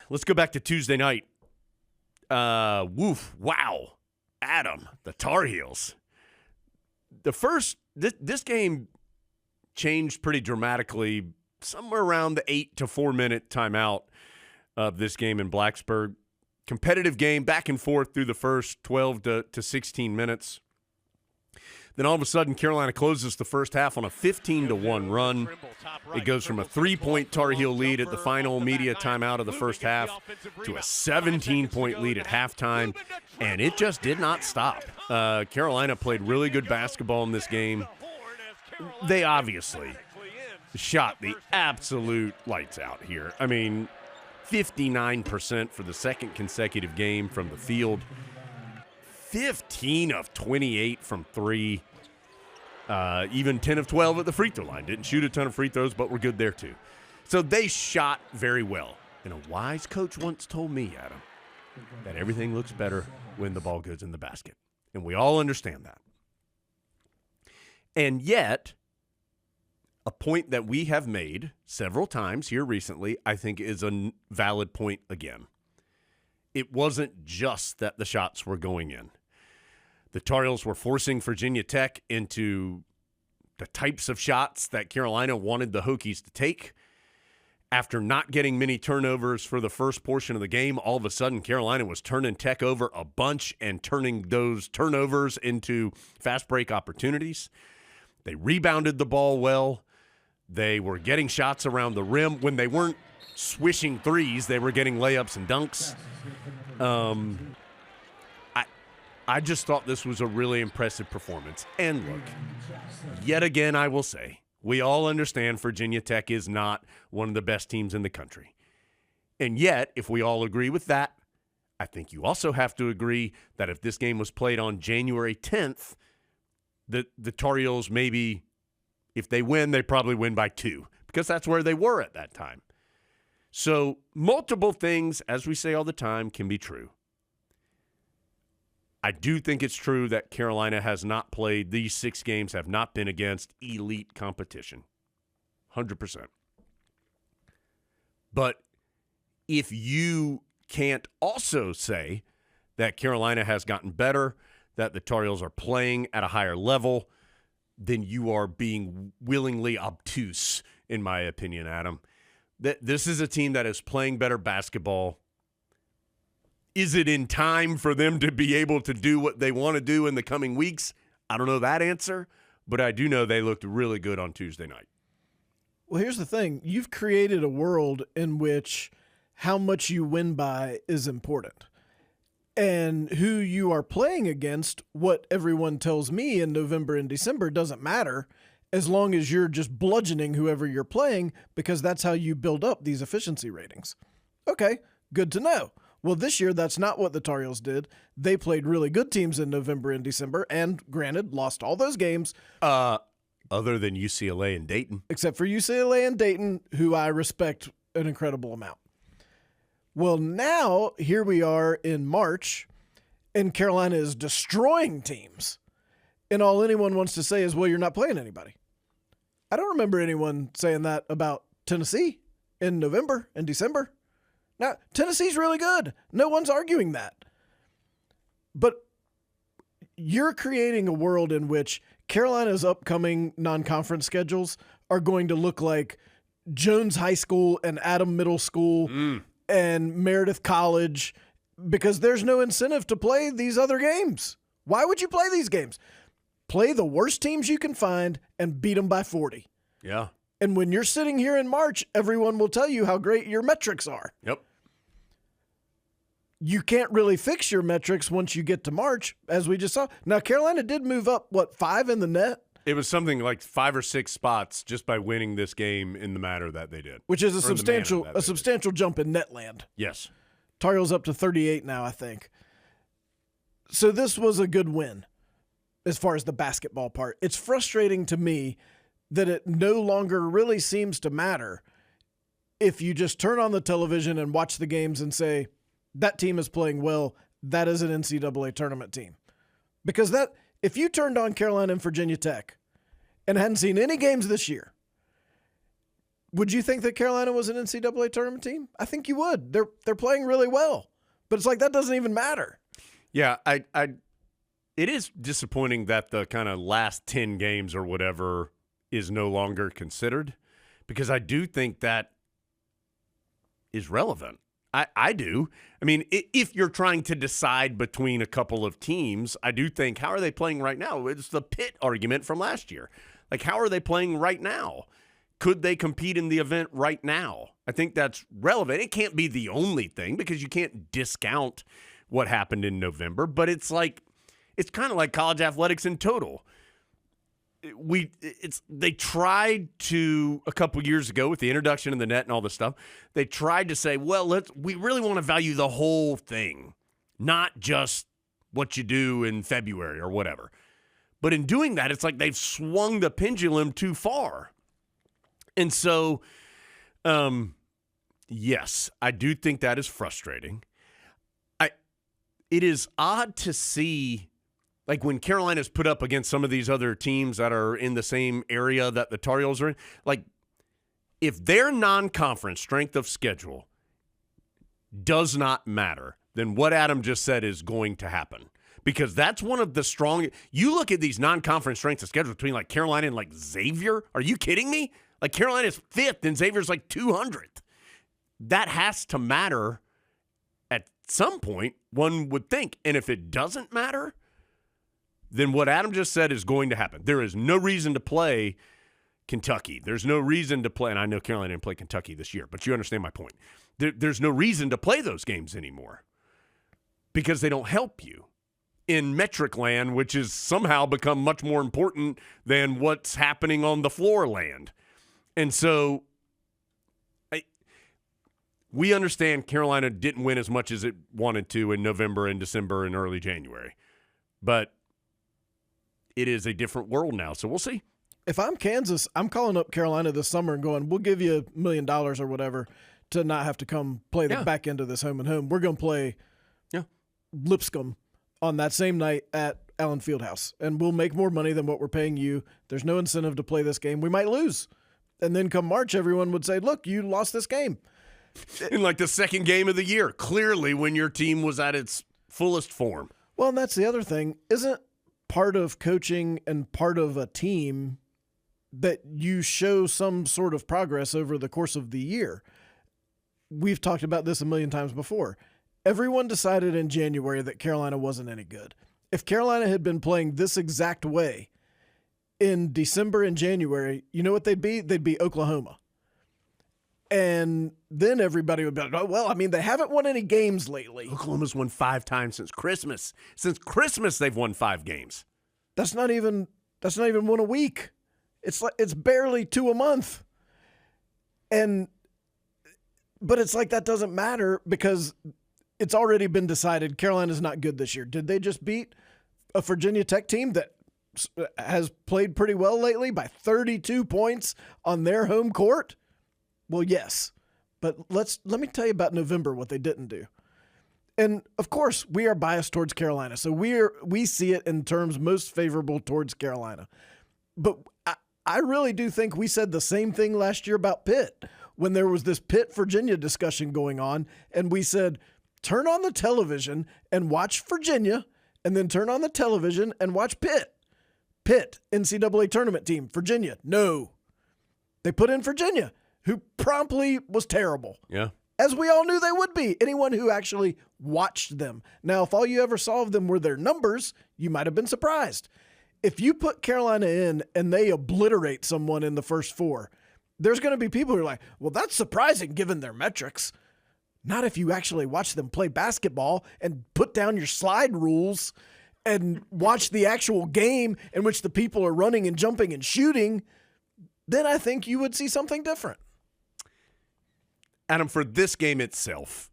let's go back to Tuesday night. Wow. Adam, the Tar Heels. This game changed pretty dramatically somewhere around the 8 to 4 minute timeout of this game in Blacksburg. Competitive game, back and forth through the first 12 to 16 minutes. Then all of a sudden, Carolina closes the first half on a 15-1 run. It goes from a 3-point Tar Heel lead at the final media timeout of the first half to a 17-point lead at halftime, and it just did not stop. Carolina played really good basketball in this game. They obviously shot the absolute lights out here. I mean, 59% for the second consecutive game from the field. 15 of 28 from three. Even 10 of 12 at the free throw line. Didn't shoot a ton of free throws, but were good there too. So they shot very well. And a wise coach once told me, Adam, that everything looks better when the ball goes in the basket. And we all understand that. And yet, a point that we have made several times here recently, I think is a valid point again. It wasn't just that the shots were going in. The Tar Heels were forcing Virginia Tech into the types of shots that Carolina wanted the Hokies to take. After not getting many turnovers for the first portion of the game, all of a sudden Carolina was turning Tech over a bunch and turning those turnovers into fast break opportunities. They rebounded the ball well. They were getting shots around the rim. When they weren't swishing threes, they were getting layups and dunks. I just thought this was a really impressive performance. And look, yet again, I will say, we all understand Virginia Tech is not one of the best teams in the country. And yet, if we all agree with that, I think you also have to agree that if this game was played on January 10th, the Tar Heels maybe, if they win, they probably win by 2, because that's where they were at that time. So multiple things, as we say all the time, can be true. I do think it's true that Carolina has not played, these 6 games have not been against elite competition. 100%. But if you can't also say that Carolina has gotten better, that the Tar Heels are playing at a higher level, then you are being willingly obtuse, in my opinion, Adam. This is a team that is playing better basketball. Is it in time for them to be able to do what they want to do in the coming weeks? I don't know that answer, but I do know they looked really good on Tuesday night. Well, here's the thing. You've created a world in which how much you win by is important. And who you are playing against, what everyone tells me in November and December, doesn't matter as long as you're just bludgeoning whoever you're playing, because that's how you build up these efficiency ratings. Okay, good to know. Well, this year, that's not what the Tar Heels did. They played really good teams in November and December, and granted, lost all those games. Other than UCLA and Dayton. Except for UCLA and Dayton, who I respect an incredible amount. Well, now, here we are in March, and Carolina is destroying teams. And all anyone wants to say is, well, you're not playing anybody. I don't remember anyone saying that about Tennessee in November and December. Now, Tennessee's really good. No one's arguing that. But you're creating a world in which Carolina's upcoming non-conference schedules are going to look like Jones High School and Adam Middle School and Meredith College, because there's no incentive to play these other games. Why would you play these games? Play the worst teams you can find and beat them by 40. Yeah. And when you're sitting here in March, everyone will tell you how great your metrics are. Yep. You can't really fix your metrics once you get to March, as we just saw. Now, Carolina did move up, 5 in the net? It was something like 5 or 6 spots just by winning this game in the manner that they did. Which is a substantial jump in net land. Yes. Tar Heels up to 38 now, I think. So this was a good win as far as the basketball part. It's frustrating to me that it no longer really seems to matter if you just turn on the television and watch the games and say, that team is playing well, that is an NCAA tournament team. Because that, if you turned on Carolina and Virginia Tech and hadn't seen any games this year, Would you think that Carolina was an NCAA tournament team? I think you would. They're playing really well, but it's like that doesn't even matter. Yeah, it is disappointing that the kind of last 10 games or whatever is no longer considered, because I do think that is relevant. I do. I mean, if you're trying to decide between a couple of teams, I do think, how are they playing right now? It's the Pitt argument from last year. Like, how are they playing right now? Could they compete in the event right now? I think that's relevant. It can't be the only thing because you can't discount what happened in November, but it's kind of like college athletics in total. They tried to, a couple years ago with the introduction of the net and all this stuff, they tried to say, well, we really want to value the whole thing, not just what you do in February or whatever. But in doing that, it's like they've swung the pendulum too far. And so, yes, I do think that is frustrating. It is odd to see, like, when Carolina's put up against some of these other teams that are in the same area that the Tar Heels are in, like, if their non-conference strength of schedule does not matter, then what Adam just said is going to happen. Because that's one of the strong – you look at these non-conference strengths of schedule between, like, Carolina and, like, Xavier. Are you kidding me? Like, Carolina's 5th and Xavier's, like, 200th. That has to matter at some point, one would think. And if it doesn't matter – then what Adam just said is going to happen. There is no reason to play Kentucky. There's no reason to play, and I know Carolina didn't play Kentucky this year, but you understand my point. There's no reason to play those games anymore because they don't help you in metric land, which has somehow become much more important than what's happening on the floor land. And so we understand Carolina didn't win as much as it wanted to in November and December and early January, but it is a different world now, so we'll see. If I'm Kansas, I'm calling up Carolina this summer and going, we'll give you $1 million or whatever to not have to come play the back end of this home and home. We're going to play Lipscomb on that same night at Allen Fieldhouse, and we'll make more money than what we're paying you. There's no incentive to play this game. We might lose. And then come March, everyone would say, look, you lost this game. In like the second game of the year, clearly when your team was at its fullest form. Well, and that's the other thing. Isn't part of coaching and part of a team that you show some sort of progress over the course of the year? We've talked about this a million times before. Everyone decided in January that Carolina wasn't any good. If Carolina had been playing this exact way in December and January, you know what they'd be? They'd be Oklahoma. And then everybody would be like, oh, well, I mean, they haven't won any games lately. Oklahoma's won 5 times since Christmas. Since Christmas, they've won 5 games. That's not even 1 a week. It's barely 2 a month. But it's like that doesn't matter because it's already been decided Carolina's not good this year. Did they just beat a Virginia Tech team that has played pretty well lately by 32 points on their home court? Well, yes, but let me tell you about November, what they didn't do. And, of course, we are biased towards Carolina, so we see it in terms most favorable towards Carolina. But I really do think we said the same thing last year about Pitt when there was this Pitt-Virginia discussion going on, and we said, turn on the television and watch Virginia, and then turn on the television and watch Pitt. Pitt, NCAA tournament team, Virginia, no. They put in Virginia, who promptly was terrible. Yeah. As we all knew they would be. Anyone who actually watched them. Now, if all you ever saw of them were their numbers, you might have been surprised. If you put Carolina in and they obliterate someone in the first 4, there's going to be people who are like, well, that's surprising given their metrics. Not if you actually watch them play basketball and put down your slide rules and watch the actual game in which the people are running and jumping and shooting. Then I think you would see something different. Adam, for this game itself,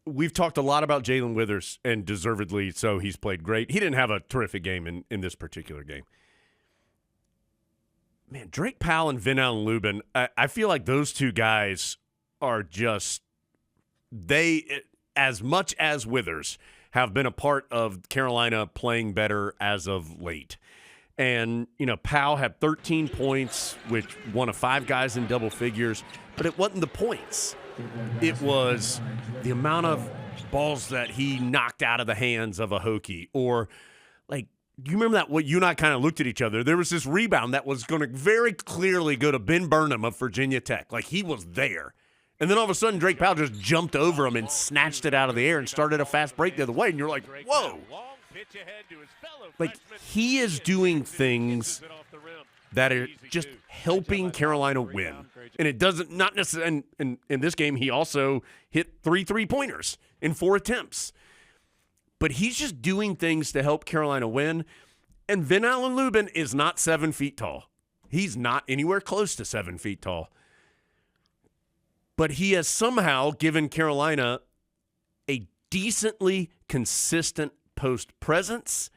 we've talked a lot about Jalen Withers, and deservedly so. He's played great. He didn't have a terrific game in this particular game. Man, Drake Powell and Vin Allen Lubin, I feel like those two guys are just – they, as much as Withers, have been a part of Carolina playing better as of late. And, Powell had 13 points, which one of 5 guys in double figures. But it wasn't the points. It was the amount of balls that he knocked out of the hands of a Hokie. Or, do you remember that? What you and I kind of looked at each other. There was this rebound that was going to very clearly go to Ben Burnham of Virginia Tech. He was there. And then all of a sudden, Drake Powell just jumped over him and snatched it out of the air and started a fast break the other way. And you're like, whoa. He is doing things that are just helping Carolina win. And it doesn't, not necessarily, and in this game, he also hit 3 3-pointers in 4 attempts. But he's just doing things to help Carolina win. And Vin Allen Lubin is not 7 feet tall. He's not anywhere close to 7 feet tall. But he has somehow given Carolina a decently consistent post presence.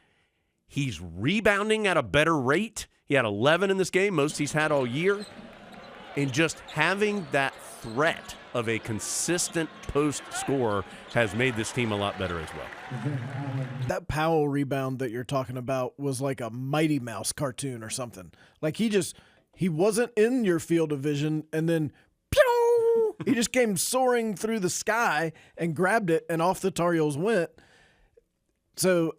He's rebounding at a better rate. He had 11 in this game, most he's had all year. And just having that threat of a consistent post scorer has made this team a lot better as well. That Powell rebound that you're talking about was like a Mighty Mouse cartoon or something. He wasn't in your field of vision, and then pew, he just came soaring through the sky and grabbed it, and off the Tar Heels went. So,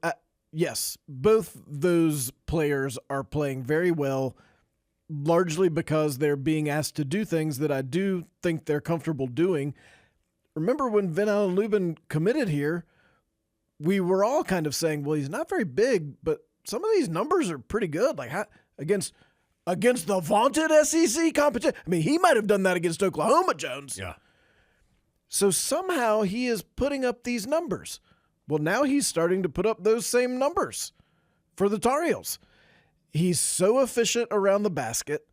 yes, both those players are playing very well, largely because they're being asked to do things that I do think they're comfortable doing. Remember when Vin Allen Lubin committed here, we were all kind of saying, well, he's not very big, but some of these numbers are pretty good. Against the vaunted SEC competition. I mean, he might have done that against Oklahoma, Jones. Yeah. So somehow he is putting up these numbers. Well, now he's starting to put up those same numbers for the Tar Heels. He's so efficient around the basket.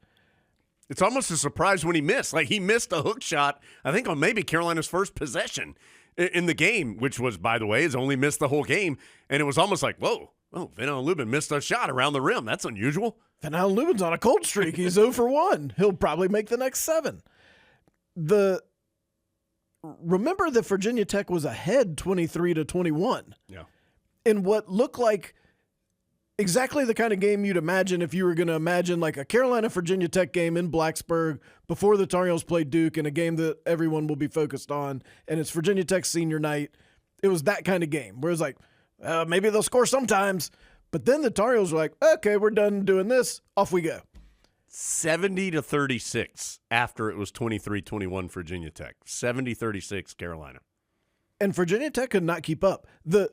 It's almost a surprise when he missed. He missed a hook shot, I think, on maybe Carolina's first possession in the game, which was, by the way, has only missed the whole game. And it was almost like, whoa, Vin Allen Lubin missed a shot around the rim. That's unusual. Vin Allen Lubin's on a cold streak. He's 0 for 1. He'll probably make the next 7. Remember that Virginia Tech was ahead 23-21. Yeah. In what looked like exactly the kind of game you'd imagine if you were going to imagine a Carolina-Virginia Tech game in Blacksburg before the Tar Heels play Duke, in a game that everyone will be focused on, and it's Virginia Tech's senior night. It was that kind of game where it's maybe they'll score sometimes, but then the Tar Heels were like, okay, we're done doing this. Off we go. 70-36 after it was 23-21 Virginia Tech. 70-36 Carolina. And Virginia Tech could not keep up. The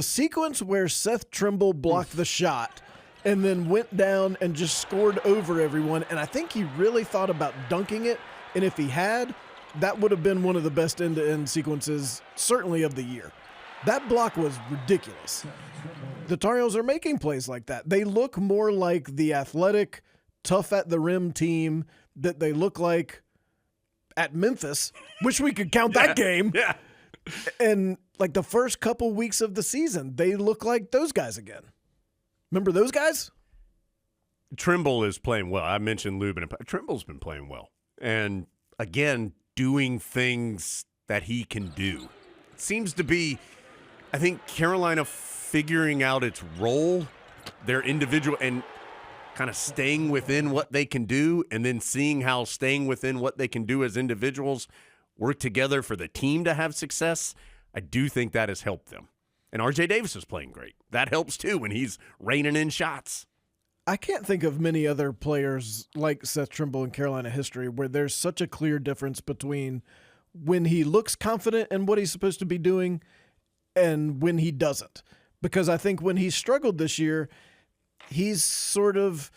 sequence where Seth Trimble blocked the shot and then went down and just scored over everyone, and I think he really thought about dunking it, and if he had, that would have been one of the best end-to-end sequences, certainly of the year. That block was ridiculous. The Tar Heels are making plays like that. They look more like the athletic, tough-at-the-rim team that they look like at Memphis. Wish we could count that game. Yeah. And the first couple weeks of the season, they look like those guys again. Remember those guys? Trimble is playing well. I mentioned Lubin. Trimble's been playing well. And, again, doing things that he can do. It seems to be, I think, Carolina figuring out its role, their individual, and kind of staying within what they can do, and then seeing how staying within what they can do as individuals work together for the team to have success. I do think that has helped them. And R.J. Davis is playing great. That helps, too, when he's raining in shots. I can't think of many other players like Seth Trimble in Carolina history where there's such a clear difference between when he looks confident in what he's supposed to be doing and when he doesn't. Because I think when he struggled this year, he's sort of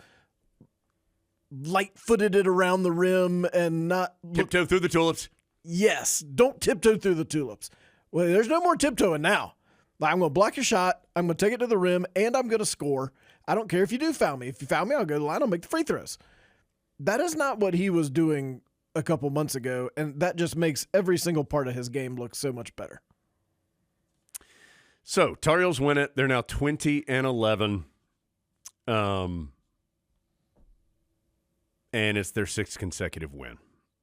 light-footed it around the rim and not tiptoe through the tulips. Yes, don't tiptoe through the tulips. Well, there's no more tiptoeing now. I'm going to block your shot, I'm going to take it to the rim, and I'm going to score. I don't care if you do foul me. If you foul me, I'll go to the line, I'll make the free throws. That is not what he was doing a couple months ago, and that just makes every single part of his game look so much better. So, Tar Heels win it. They're now 20-11. And it's their 6th consecutive win.